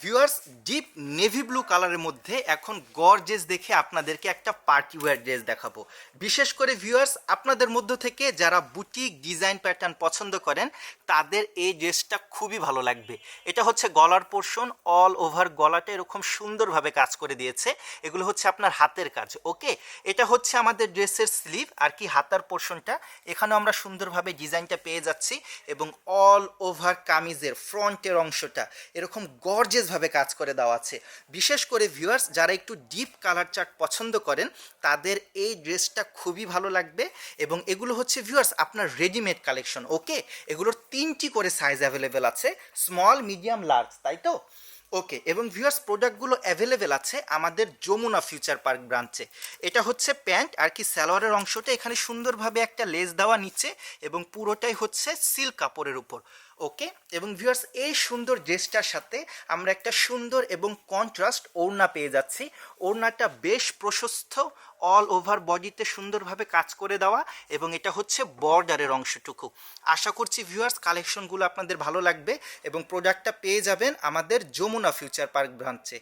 Viewers, deep navy blue কালারের মধ্যে এখন গর্জেস দেখে আপনাদেরকে একটা পার্টি ওয়্যার ড্রেস দেখাবো। বিশেষ করে ভিউয়ার্স, আপনাদের মধ্য থেকে যারা বুটিক ডিজাইন প্যাটার্ন পছন্দ করেন তাদের এই ড্রেসটা খুবই ভালো লাগবে। এটা হচ্ছে গলার পোর্শন, অল ওভার গলাটা এরকম সুন্দরভাবে কাজ করে দিয়েছে। এগুলো হচ্ছে আপনার হাতের কাজ। ওকে, এটা হচ্ছে আমাদের ড্রেসের স্লিভ আর কি হাতার পোর্শনটা। এখানেও আমরা সুন্দরভাবে ডিজাইনটা পেয়ে যাচ্ছি এবং অল ওভার কামিজের ফ্রন্টের অংশটা এরকম গর্জেস ভাবে কাজ করে দেওয়া আছে। বিশেষ করে ভিউয়ার্স, যারা একটু ডিপ কালার চার্ট পছন্দ করেন তাদের এই ড্রেসটা খুবই ভালো লাগবে। এবং এগুলো হচ্ছে ভিউয়ার্স আপনার রেডিমেড কালেকশন। ওকে, এগুলোর 3টি করে সাইজ অ্যাভেলেবেল আছে, স্মল, মিডিয়াম, লার্জ, তাই তো? ওকে, এবং ভিউয়ার্স প্রোডাক্টগুলো অ্যাভেলেবেল আছে আমাদের যমুনা ফিউচার পার্ক ব্রাঞ্চে। এটা হচ্ছে প্যান্ট আর কি, সালোয়ারের অংশটা এখানে সুন্দরভাবে একটা লেস দেওয়া নিচে এবং পুরোটাই হচ্ছে সিল্ক কাপড়ের উপর। ওকে, এবং ভিউয়ার্স এই সুন্দর ড্রেসটার সাথে আমরা একটা সুন্দর এবং কন্ট্রাস্ট ওড়না পেয়ে যাচ্ছি। ওড়নাটা বেশ প্রশস্ত, অল ওভার বডিতে সুন্দরভাবে কাজ করে দেওয়া এবং এটা হচ্ছে বর্ডারের অংশটুকু। আশা করছি ভিউয়ার্স কালেকশনগুলো আপনাদের ভালো লাগবে এবং প্রোডাক্টটা পেয়ে যাবেন আমাদের যমুনা ফিউচার পার্ক ব্রাঞ্চে।